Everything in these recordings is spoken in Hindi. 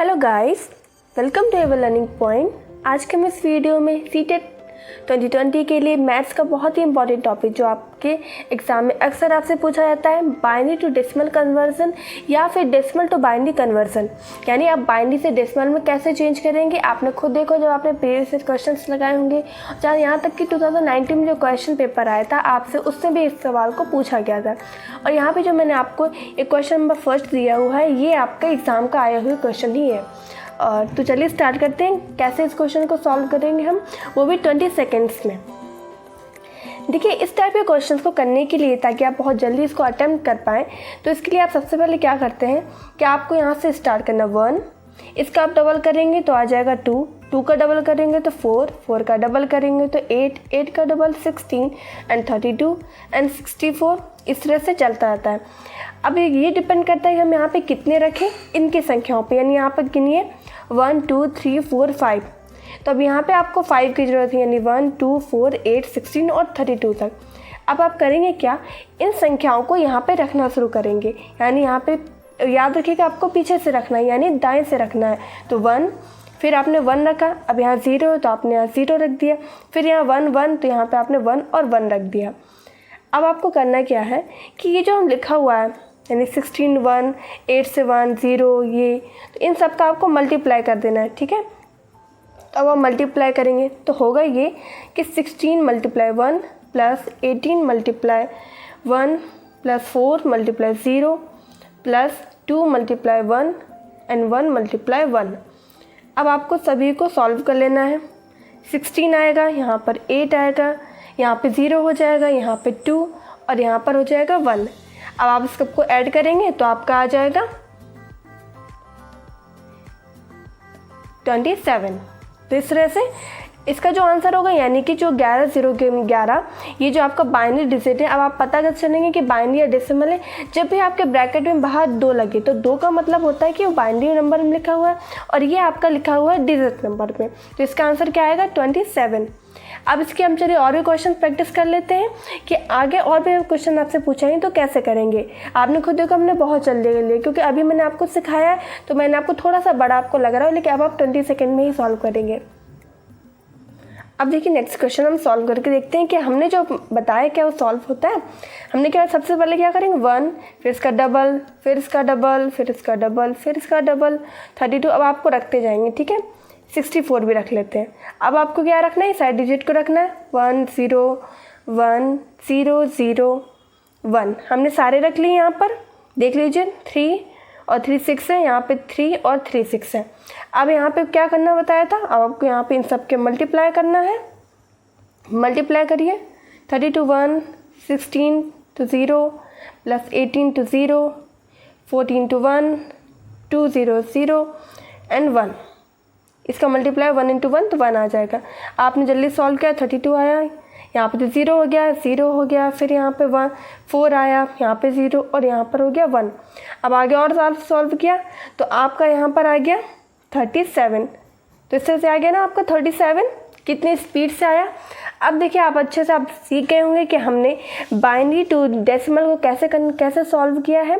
Hello guys, welcome to ever learning point. आज के हम इस वीडियो में सीटेट 2020 के लिए मैथ्स का बहुत ही इंपॉर्टेंट टॉपिक जो आपके एग्जाम में अक्सर आपसे पूछा जाता है, बाइनरी टू डेसिमल कन्वर्जन या फिर डेसिमल टू बाइनरी कन्वर्जन, यानी आप बाइनरी से डेसिमल में कैसे चेंज करेंगे। आपने खुद देखो जब आपने प्रीवियस क्वेश्चन लगाए होंगे, जहाँ यहाँ तक कि 2019 में जो क्वेश्चन पेपर आया था आपसे, उससे भी इस सवाल को पूछा गया था। और यहाँ पर जो मैंने आपको एक क्वेश्चन नंबर फर्स्ट दिया हुआ है, ये आपका एग्ज़ाम का आया हुआ क्वेश्चन ही है। और तो चलिए स्टार्ट करते हैं कैसे इस क्वेश्चन को सॉल्व करेंगे हम, वो भी 20 सेकेंड्स में। देखिए, इस टाइप के क्वेश्चंस को करने के लिए, ताकि आप बहुत जल्दी इसको अटेम्प्ट कर पाएँ, तो इसके लिए आप सबसे पहले क्या करते हैं कि आपको यहाँ से स्टार्ट करना 1, इसका आप डबल करेंगे तो आ जाएगा 2, 2 का डबल करेंगे तो 4, 4 का डबल करेंगे तो 8, 8 का डबल 16 एंड 32 एंड 64, इस तरह से चलता रहता है। अब ये डिपेंड करता है कि हम यहाँ पे कितने रखें इनकी संख्याओं पे, यानी यहाँ पर गिनिए 1 2 3 4 5। तो अब यहाँ पे आपको 5 की ज़रूरत है, यानी 1 2 4 8 16 और 32 तक। अब आप करेंगे क्या, इन संख्याओं को यहाँ पे रखना शुरू करेंगे, यानी यहाँ पे याद रखिएगा आपको पीछे से रखना है, यानी दाएँ से रखना है। तो 1, फिर आपने 1 रखा, अब यहाँ 0 है तो आपने यहाँ 0 रख दिया, फिर यहाँ 1 1 तो यहाँ पर आपने 1 और 1 रख दिया। अब आपको करना क्या है कि ये जो हम लिखा हुआ है, यानी 16 1 8 से 1 0, ये तो इन सब का आपको मल्टीप्लाई कर देना है, ठीक है। तो अब आप मल्टीप्लाई करेंगे तो होगा ये कि 16 multiply 1 plus 18 multiply 1 plus 4 multiply 0 plus 2 multiply 1 and 1 multiply 1। अब आपको सभी को सॉल्व कर लेना है। 16 आएगा, यहाँ पर 8 आएगा, यहाँ पे 0 हो जाएगा, यहाँ पे 2 और यहाँ पर हो जाएगा 1। अब आप इस सबको ऐड करेंगे तो आपका आ जाएगा 27। तो इस तरह से इसका जो आंसर होगा, यानी कि जो 11 0 के 11, ये जो आपका बाइनरी डिजिट है। अब आप पता कर चलेंगे कि बाइनरी या डेसिमल है, जब भी आपके ब्रैकेट में बाहर 2 लगे तो 2 का मतलब होता है कि वो बाइनरी नंबर में लिखा हुआ है और ये आपका लिखा हुआ है डिजिट नंबर में। तो इसका आंसर क्या आएगा 27। अब इसके हम चलिए और भी क्वेश्चन प्रैक्टिस कर लेते हैं कि आगे और भी क्वेश्चन आपसे पूछेंगे तो कैसे करेंगे। आपने खुद देखो हमने बहुत जल्दी कर लिया, क्योंकि अभी मैंने आपको सिखाया है तो मैंने आपको थोड़ा सा बड़ा आपको लग रहा है, लेकिन अब आप 20 सेकेंड में ही सॉल्व करेंगे। अब देखिए नेक्स्ट क्वेश्चन हम सॉल्व करके देखते हैं कि हमने जो बताया क्या वो सॉल्व होता है। हमने क्या, सबसे पहले क्या करेंगे 1, फिर इसका डबल, फिर इसका डबल, फिर इसका डबल, फिर इसका डबल 32। अब आपको रखते जाएंगे, ठीक है। 64 भी रख लेते हैं। अब आपको क्या रखना है, साइड डिजिट को रखना है 1 0 1 0 0 1। हमने सारे रख लिए यहाँ पर, देख लीजिए 3 और 3 6 है, यहाँ पे 3 और 3 6 है। अब यहाँ पे क्या करना बताया था, अब आपको यहाँ पे इन सब के मल्टीप्लाई करना है। मल्टीप्लाई करिए 32 1 16 to 0 plus 18 to 0 14 to 1 2 0 0 and 1। इसका मल्टीप्लाई 1 इंटू 1 तो 1 आ जाएगा। आपने जल्दी सॉल्व किया, 32 आया, यहाँ पे तो 0 हो गया, 0 हो गया, फिर यहाँ पे 4 आया, यहाँ पे 0 और यहाँ पर हो गया 1। अब आगे और सॉल्व किया तो आपका यहाँ पर आ गया 37। तो इस तरह से आ गया ना आपका 37, कितनी स्पीड से आया। अब देखिए आप अच्छे से आप सीख गए होंगे कि हमने बाइनरी टू डेसिमल को कैसे सॉल्व किया है।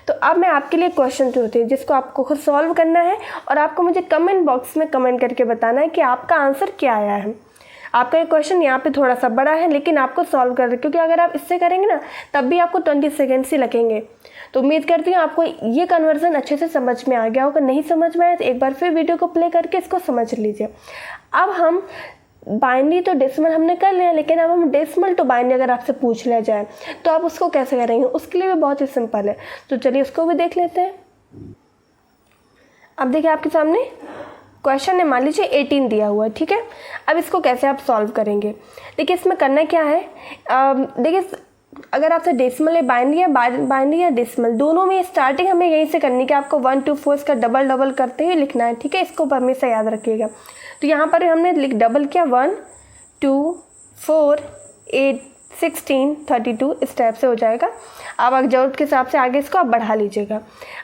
तो अब मैं आपके लिए क्वेश्चन जो होते हैं जिसको आपको खुद सॉल्व करना है और आपको मुझे कमेंट बॉक्स में कमेंट करके बताना है कि आपका आंसर क्या आया है। आपका ये क्वेश्चन यहाँ पे थोड़ा सा बड़ा है, लेकिन आपको सॉल्व कर, क्योंकि अगर आप इससे करेंगे ना तब भी आपको 20 सेकेंड्स ही लगेंगे। तो उम्मीद करती हूँ आपको ये कन्वर्जन अच्छे से समझ में आ गया होगा। नहीं समझ में आया तो एक बार फिर वीडियो को प्ले करके इसको समझ लीजिए। अब हम बाइनरी तो डेसिमल हमने कर लिया, लेकिन अब हम डेसिमल टू बाइनरी अगर आपसे पूछ लिया जाए तो आप उसको कैसे करेंगे, उसके लिए भी बहुत ही सिंपल है। तो चलिए उसको भी देख लेते हैं। अब देखिए आपके सामने क्वेश्चन है, मान लीजिए 18 दिया हुआ है, ठीक है। अब इसको कैसे आप सॉल्व करेंगे, देखिए इसमें करना क्या है। देखिए अगर आपसे डेसिमल है, बाइनरी या डेसिमल, दोनों में स्टार्टिंग हमें यहीं से करनी है कि आपको 1 2 4 इसका डबल करते हुए लिखना है, ठीक है। इसको हमेशा याद रखिएगा। तो यहाँ पर हमने डबल किया 1 2 4 8 16, 32 इस टाइप से हो जाएगा। अब अगर ज़रूरत के हिसाब से आगे इसको आप बढ़ा लीजिएगा।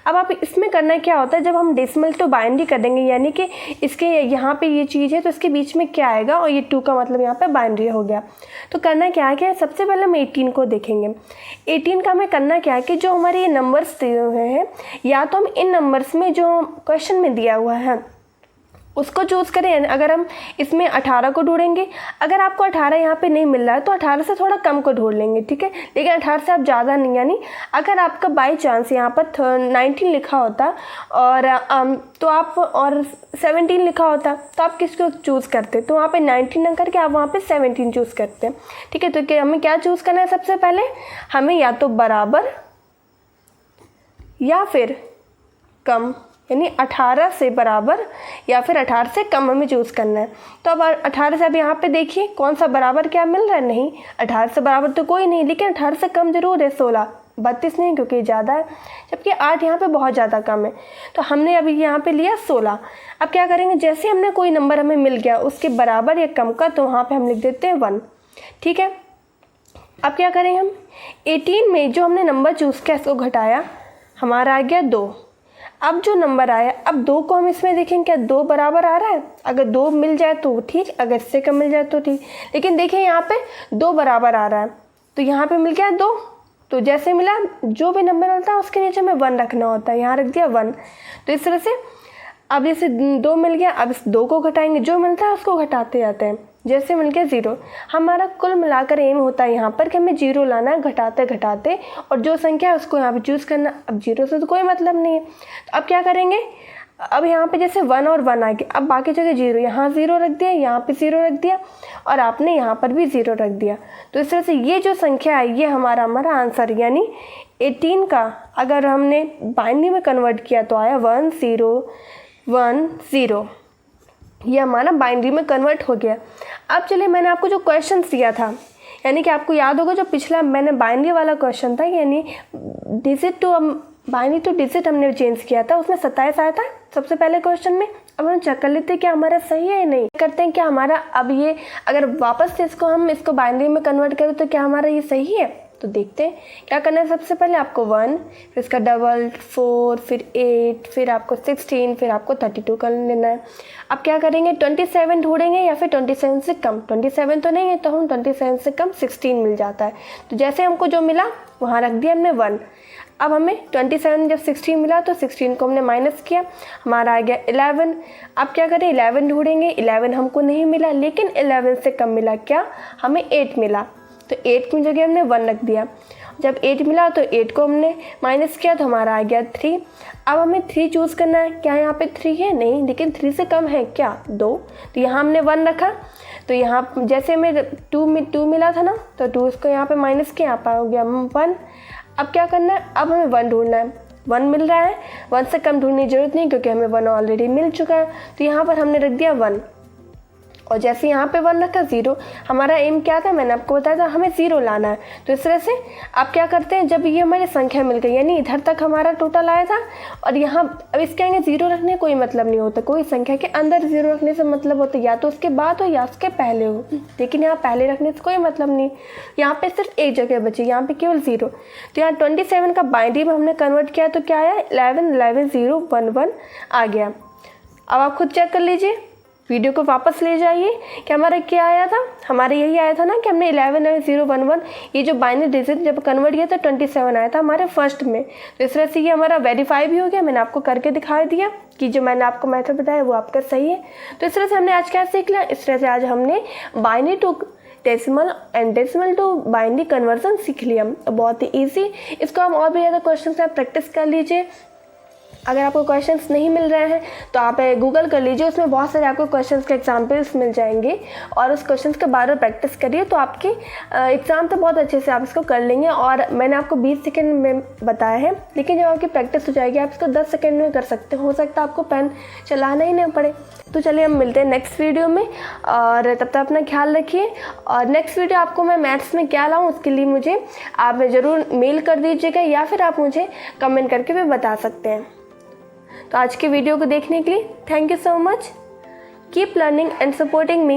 अब आप इसमें करना क्या होता है, जब हम डेसिमल टू बाइनरी करेंगे यानी कि इसके यहाँ पे ये चीज़ है तो इसके बीच में क्या आएगा, और ये 2 का मतलब यहाँ पे बाइनरी हो गया। तो करना क्या है कि सबसे पहले हम 18 को देखेंगे। 18 का हमें करना क्या है कि जो हमारे ये नंबर्स दिए हुए हैं, या तो हम इन नंबर्स में जो क्वेश्चन में दिया हुआ है उसको चूज़ करें। अगर हम इसमें 18 को ढूंढेंगे, अगर आपको 18 यहाँ पे नहीं मिल रहा है तो 18 से थोड़ा कम को ढूंढ लेंगे, ठीक है, लेकिन 18 से आप ज़्यादा नहीं। यानी अगर आपका बाई चांस यहाँ पर 19 लिखा होता और तो आप और 17 लिखा होता तो आप किसको चूज़ करते, तो वहाँ पे 19 ना करके आप वहाँ पे 17 चूज़ करते हैं, ठीक है। तो क्या हमें क्या चूज़ करना है, सबसे पहले हमें या तो बराबर या फिर कम, यानी 18 से बराबर या फिर 18 से कम हमें चूज़ करना है। तो अब 18 से अब यहाँ पे देखिए कौन सा बराबर क्या मिल रहा है, नहीं 18 से बराबर तो कोई नहीं, लेकिन 18 से कम जरूर है 16, 32 नहीं क्योंकि ज़्यादा है, जबकि 8 यहाँ पे बहुत ज़्यादा कम है। तो हमने अभी यहाँ पे लिया 16। अब क्या करेंगे, जैसे हमने कोई नंबर हमें मिल गया उसके बराबर या कम का, तो वहाँ पर हम लिख देते हैं 1, ठीक है। अब क्या करेंगे, हम 18 में जो हमने नंबर चूज़ किया इसको घटाया, हमारा आ गया 2। अब जो नंबर आया, अब 2 को हम इसमें देखेंगे क्या 2 बराबर आ रहा है, अगर 2 मिल जाए तो ठीक, अगर इससे कम मिल जाए तो ठीक, लेकिन देखिए यहाँ पे 2 बराबर आ रहा है तो यहाँ पे मिल गया 2। तो जैसे मिला, जो भी नंबर मिलता है उसके नीचे में 1 रखना होता है, यहाँ रख दिया 1। तो इस तरह से अब जैसे 2 मिल गया, अब इस 2 को घटाएंगे, जो मिलता है उसको घटाते जाते हैं, जैसे मिल गया 0। हमारा कुल मिलाकर एम होता है यहाँ पर कि हमें 0 लाना है घटाते घटाते, और जो संख्या है उसको यहाँ पे चूज़ करना। अब 0 से तो कोई मतलब नहीं है, तो अब क्या करेंगे, अब यहाँ पे जैसे 1 और 1 आ गए, अब बाकी जगह 0, यहाँ 0 रख दिया, यहाँ पे 0 रख दिया, और आपने यहाँ पर भी 0 रख दिया। तो इस तरह से ये जो संख्या है ये हमारा आंसर, यानी 18 का अगर हमने बाइनरी में कन्वर्ट किया तो आया 1 0 1 0, ये हमारा बाइनरी में कन्वर्ट हो गया। अब चलिए, मैंने आपको जो क्वेश्चन दिया था, यानी कि आपको याद होगा जो पिछला मैंने बाइनरी वाला क्वेश्चन था, यानी digit to binary to digit हमने चेंज किया था, उसमें 27 आया था सबसे पहले क्वेश्चन में। अब हम चेक कर लेते हैं कि हमारा सही है या नहीं, करते हैं क्या हमारा, अब ये अगर वापस से इसको बाइनरी में कन्वर्ट करें तो क्या हमारा ये सही है। तो देखते हैं क्या करना है। सबसे पहले आपको 1, फिर इसका डबल 4, फिर 8, फिर आपको 16, फिर आपको 32 कर लेना है। अब क्या करेंगे, 27 ढूंढेंगे या फिर 27 से कम। 27 तो नहीं है तो हम 27 से कम 16 मिल जाता है, तो जैसे हमको जो मिला वहाँ रख दिया हमने 1। अब हमें 27 जब 16 मिला तो 16 को हमने माइनस किया, हमारा आ गया 11। अब क्या करें, 11 ढूंढेंगे, 11 हमको नहीं मिला, लेकिन 11 से कम मिला क्या, हमें 8 मिला, तो 8 की जगह हमने 1 रख दिया। जब 8 मिला तो 8 को हमने माइनस किया तो हमारा आ गया 3। अब हमें 3 चूज़ करना है, क्या यहाँ पे 3 है, नहीं, लेकिन 3 से कम है क्या, 2, तो यहाँ हमने 1 रखा। तो यहाँ जैसे हमें 2 मिला था ना, तो 2 इसको यहाँ पे माइनस किया, यहाँ पर हो गया 1। अब क्या करना है, अब हमें 1 ढूंढना है, 1 मिल रहा है, 1 से कम ढूंढने की जरूरत नहीं क्योंकि हमें 1 ऑलरेडी मिल चुका है, तो यहाँ पर हमने रख दिया 1। और जैसे यहाँ पे 1 रखा 0, हमारा एम क्या था, मैंने आपको बताया था हमें 0 लाना है। तो इस तरह से आप क्या करते हैं, जब ये हमारी संख्या मिल गई, यानी इधर तक हमारा टोटल आया था, और यहाँ अब इसके आगे 0 रखने कोई मतलब नहीं होता, कोई संख्या के अंदर 0 रखने से मतलब होता है या तो उसके बाद हो या उसके पहले हो, लेकिन यहाँ पहले रखने से कोई मतलब नहीं। यहाँ पर सिर्फ एक जगह बची, यहाँ पर केवल 0। तो यहाँ 27 का बाइनरी में हमने कन्वर्ट किया तो क्या आया, 11 11 0 1 1 आ गया। अब आप खुद चेक कर लीजिए, वीडियो को वापस ले जाइए कि हमारा क्या आया था, हमारे यही आया था ना कि हमने 11 0 1 1 ये जो बाइनरी डिजिट जब कन्वर्ट किया तो 27 आया था हमारे फर्स्ट में। तो इस तरह से ये हमारा वेरीफाई भी हो गया, मैंने आपको करके दिखा दिया कि जो मैंने आपको मेथड बताया वो आपका सही है। तो इस तरह से हमने आज क्या सीख लिया, इस तरह से आज हमने binary to decimal and decimal to binary conversion सीख लिया, बहुत ही ईजी। इसको हम और भी ज़्यादा क्वेश्चन से प्रैक्टिस कर लीजिए। अगर आपको क्वेश्चंस नहीं मिल रहे हैं तो आप गूगल कर लीजिए, उसमें बहुत सारे आपको क्वेश्चंस के एग्जांपल्स मिल जाएंगे, और उस क्वेश्चंस के बारे में प्रैक्टिस करिए तो आपके एग्ज़ाम तो बहुत अच्छे से आप इसको कर लेंगे। और मैंने आपको 20 सेकंड में बताया है, लेकिन जब आपकी प्रैक्टिस हो जाएगी आप इसको 10 सेकंड में कर सकते हो सकता है आपको पेन चलाना ही नहीं पड़े। तो चलिए हम मिलते हैं नेक्स्ट वीडियो में, और तब तक अपना ख्याल रखिए। और नेक्स्ट वीडियो आपको मैं मैथ्स में क्या लाऊँ उसके लिए मुझे आप ज़रूर मेल कर दीजिएगा, या फिर आप मुझे कमेंट करके भी बता सकते हैं। तो आज के वीडियो को देखने के लिए thank you so much. Keep learning and supporting me.